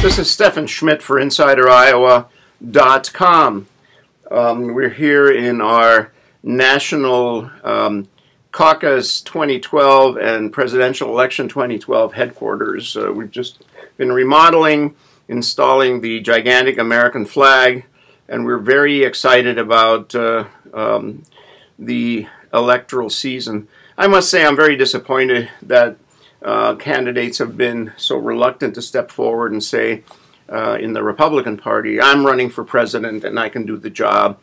This is Steffen Schmidt for InsiderIowa.com. We're here in our National Caucus 2012 and Presidential Election 2012 headquarters. We've just been remodeling, installing the gigantic American flag, and we're very excited about the electoral season. I must say I'm very disappointed that candidates have been so reluctant to step forward and say in the Republican Party, I'm running for president and I can do the job.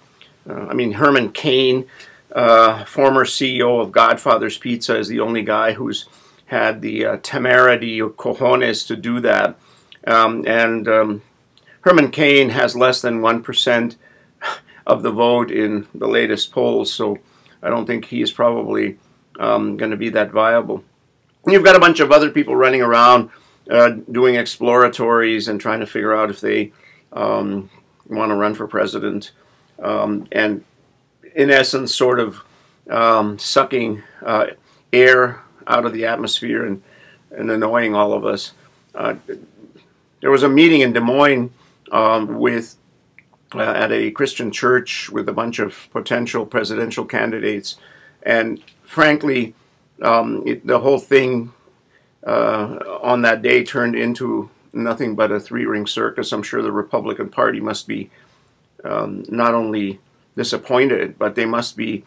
I mean, Herman Cain, former CEO of Godfather's Pizza, is the only guy who's had the temerity or cojones to do that. Herman Cain has less than 1% of the vote in the latest polls, so I don't think he is probably going to be that viable. You've got a bunch of other people running around doing exploratories and trying to figure out if they want to run for president, and in essence sort of sucking air out of the atmosphere and annoying all of us. There was a meeting in Des Moines at a Christian church with a bunch of potential presidential candidates, and frankly, the whole thing on that day turned into nothing but a three-ring circus. I'm sure the Republican Party must be not only disappointed, but they must be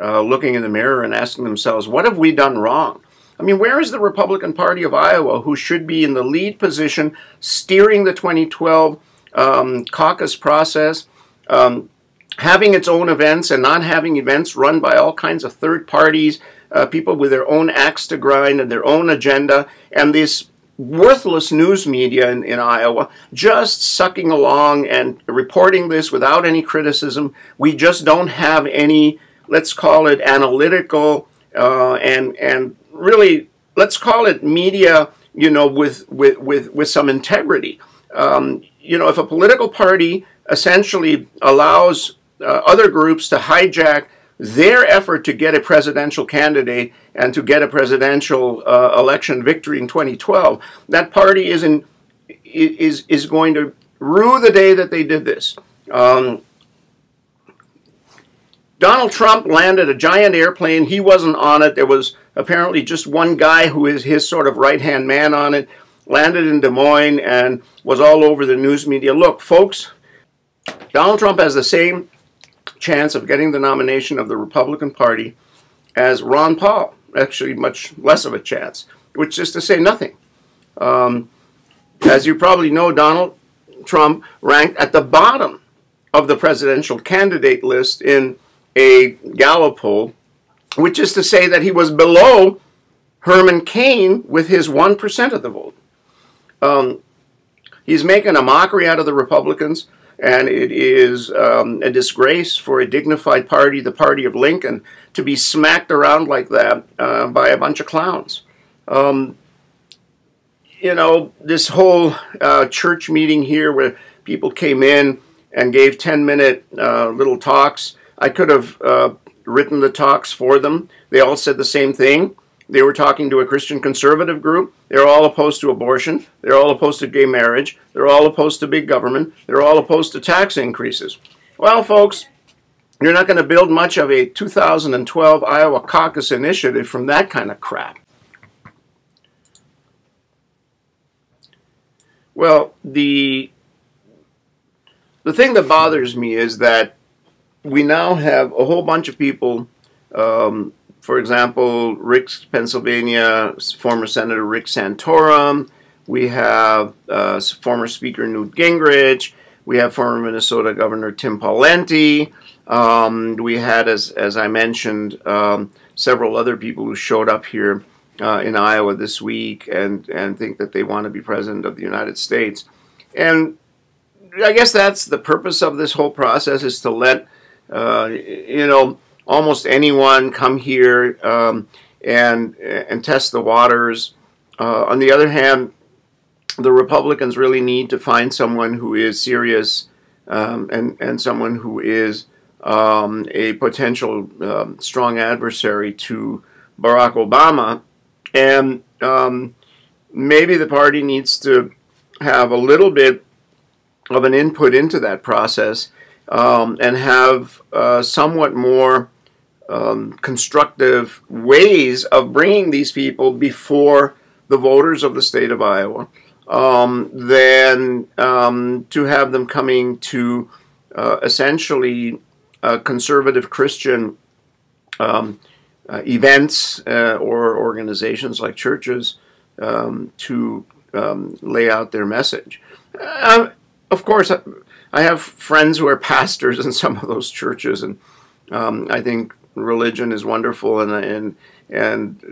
looking in the mirror and asking themselves, what have we done wrong? I mean, where is the Republican Party of Iowa, who should be in the lead position, steering the 2012 caucus process, having its own events and not having events run by all kinds of third parties, people with their own axe to grind and their own agenda, and this worthless news media in Iowa just sucking along and reporting this without any criticism. We just don't have any, let's call it analytical and really, let's call it media, you know, with some integrity. You know, if a political party essentially allows other groups to hijack their effort to get a presidential candidate and to get a presidential election victory in 2012, that party is going to rue the day that they did this. Donald Trump landed a giant airplane. He wasn't on it. There was apparently just one guy who is his sort of right-hand man on it, landed in Des Moines and was all over the news media. Look, folks, Donald Trump has the same chance of getting the nomination of the Republican Party as Ron Paul, actually much less of a chance, which is to say nothing. As you probably know, Donald Trump ranked at the bottom of the presidential candidate list in a Gallup poll, which is to say that he was below Herman Cain with his 1% of the vote. He's making a mockery out of the Republicans, and it is a disgrace for a dignified party, the party of Lincoln, to be smacked around like that by a bunch of clowns. You know, this whole church meeting here where people came in and gave 10-minute little talks, I could have written the talks for them. They all said the same thing. They were talking to a Christian conservative group. They're all opposed to abortion. They're all opposed to gay marriage. They're all opposed to big government. They're all opposed to tax increases. Well, folks, you're not going to build much of a 2012 Iowa caucus initiative from that kind of crap. Well, the thing that bothers me is that we now have a whole bunch of people, for example, Pennsylvania former Senator Rick Santorum. We have former Speaker Newt Gingrich. We have former Minnesota Governor Tim Pawlenty. We had, as I mentioned, several other people who showed up here in Iowa this week and think that they want to be president of the United States. And I guess that's the purpose of this whole process, is to let, you know, almost anyone come here and test the waters. On the other hand, the Republicans really need to find someone who is serious and someone who is a potential strong adversary to Barack Obama. And maybe the party needs to have a little bit of an input into that process, and have somewhat more constructive ways of bringing these people before the voters of the state of Iowa, than to have them coming to essentially conservative Christian events or organizations like churches to lay out their message. Of course, I have friends who are pastors in some of those churches, and I think religion is wonderful, and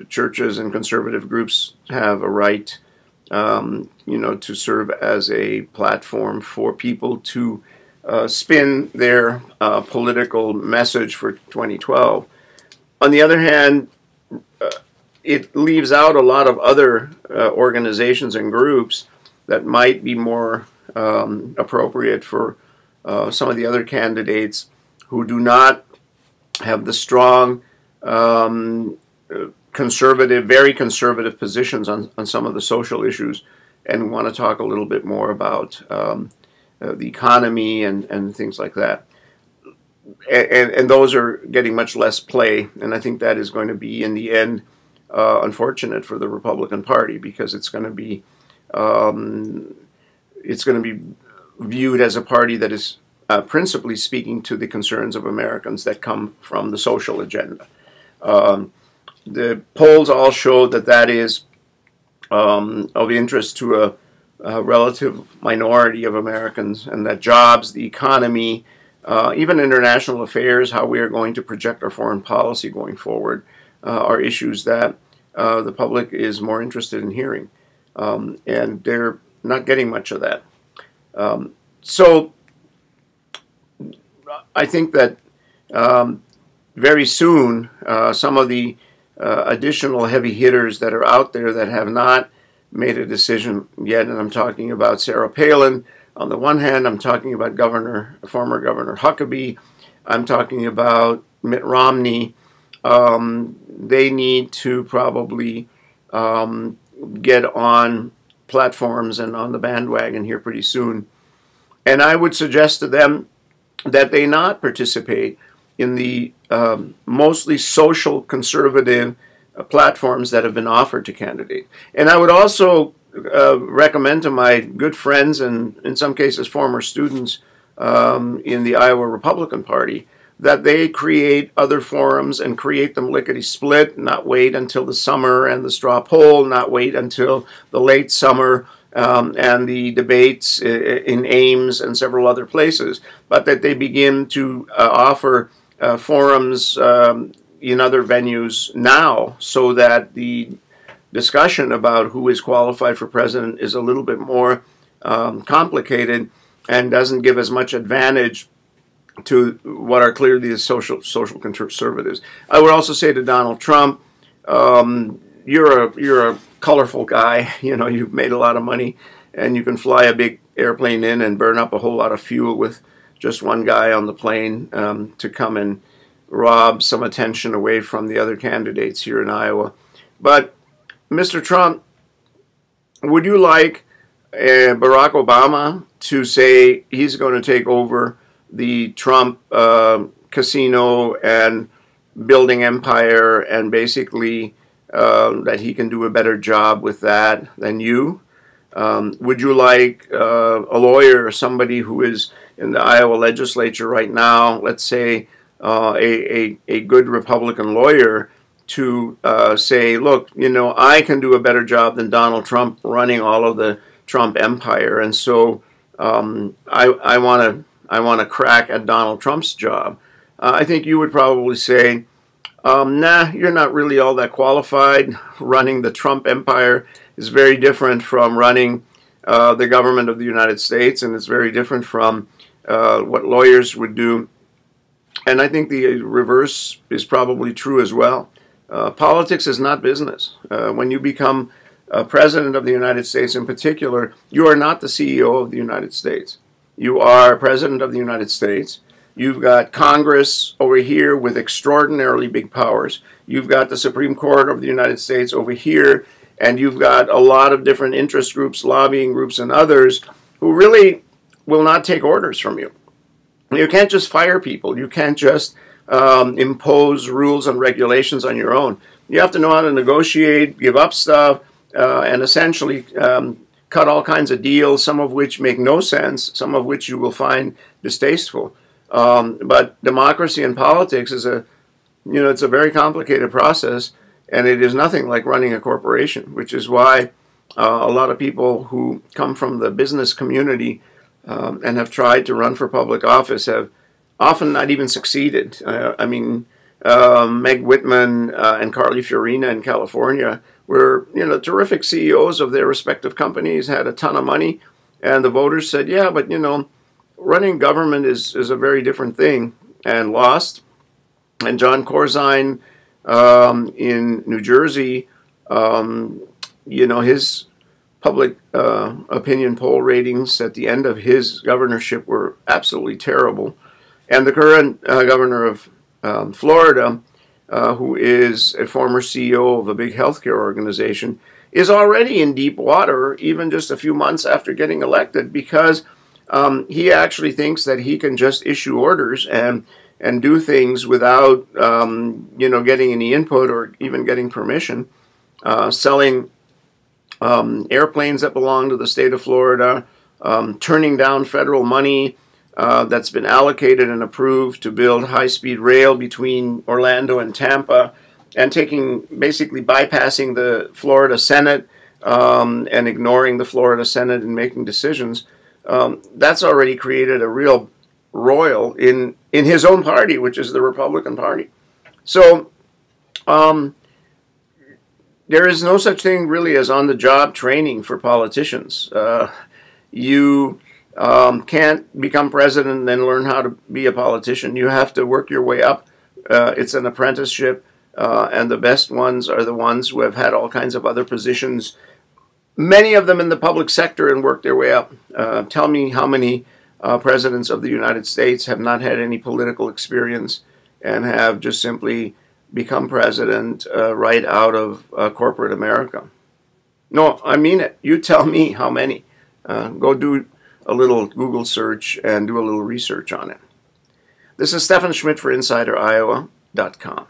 churches and conservative groups have a right, to serve as a platform for people to spin their political message for 2012. On the other hand, it leaves out a lot of other organizations and groups that might be more appropriate for some of the other candidates who do not have the strong conservative, very conservative positions on some of the social issues, and want to talk a little bit more about the economy and things like that. And those are getting much less play, and I think that is going to be, in the end, unfortunate for the Republican Party, because it's going to be viewed as a party that is principally speaking to the concerns of Americans that come from the social agenda. The polls all show that that is of interest to a relative minority of Americans, and that jobs, the economy, even international affairs, how we are going to project our foreign policy going forward, are issues that the public is more interested in hearing. And they're not getting much of that. So I think that very soon some of the additional heavy hitters that are out there that have not made a decision yet, and I'm talking about Sarah Palin on the one hand, I'm talking about former Governor Huckabee, I'm talking about Mitt Romney. They need to probably get on platforms and on the bandwagon here pretty soon. And I would suggest to them that they not participate in the mostly social conservative platforms that have been offered to candidates. And I would also recommend to my good friends and in some cases former students in the Iowa Republican Party that they create other forums and create them lickety-split, not wait until the summer and the straw poll, not wait until the late summer and the debates in Ames and several other places, but that they begin to offer forums in other venues now, so that the discussion about who is qualified for president is a little bit more complicated and doesn't give as much advantage to what are clearly the social conservatives. I would also say to Donald Trump, you're a colorful guy. You know, you've made a lot of money, and you can fly a big airplane in and burn up a whole lot of fuel with just one guy on the plane to come and rob some attention away from the other candidates here in Iowa. But Mr. Trump, would you like Barack Obama to say he's going to take over the Trump casino and building empire, and basically that he can do a better job with that than you? Would you like a lawyer or somebody who is in the Iowa legislature right now, let's say a good Republican lawyer, to say, look, you know, I can do a better job than Donald Trump running all of the Trump empire, and so I want to crack at Donald Trump's job? I think you would probably say, nah, you're not really all that qualified. Running the Trump empire is very different from running the government of the United States, and it's very different from what lawyers would do. And I think the reverse is probably true as well. Politics is not business. When you become president of the United States in particular, you are not the CEO of the United States. You are president of the United States. You've got Congress over here with extraordinarily big powers. You've got the Supreme Court of the United States over here, and you've got a lot of different interest groups, lobbying groups, and others who really will not take orders from you. You can't just fire people. You can't just impose rules and regulations on your own. You have to know how to negotiate, give up stuff, and essentially cut all kinds of deals, some of which make no sense, some of which you will find distasteful. But democracy and politics is it's a very complicated process, and it is nothing like running a corporation, which is why a lot of people who come from the business community and have tried to run for public office have often not even succeeded. Meg Whitman and Carly Fiorina in California were, terrific CEOs of their respective companies, had a ton of money, and the voters said, yeah, but, running government is a very different thing, and lost. And John Corzine in New Jersey, his public opinion poll ratings at the end of his governorship were absolutely terrible. And the current governor of Florida, who is a former CEO of a big healthcare organization, is already in deep water, even just a few months after getting elected, because he actually thinks that he can just issue orders and do things without getting any input or even getting permission, selling airplanes that belong to the state of Florida, turning down federal money that's been allocated and approved to build high-speed rail between Orlando and Tampa, and basically bypassing the Florida Senate and ignoring the Florida Senate in making decisions. That's already created a real roil in his own party, which is the Republican Party. So there is no such thing really as on-the-job training for politicians. You can't become president and then learn how to be a politician. You have to work your way up. It's an apprenticeship, and the best ones are the ones who have had all kinds of other positions, many of them in the public sector, and worked their way up. Tell me how many presidents of the United States have not had any political experience and have just simply become president right out of corporate America. No, I mean it. You tell me how many. Go do a little Google search and do a little research on it. This is Steffen Schmidt for InsiderIowa.com.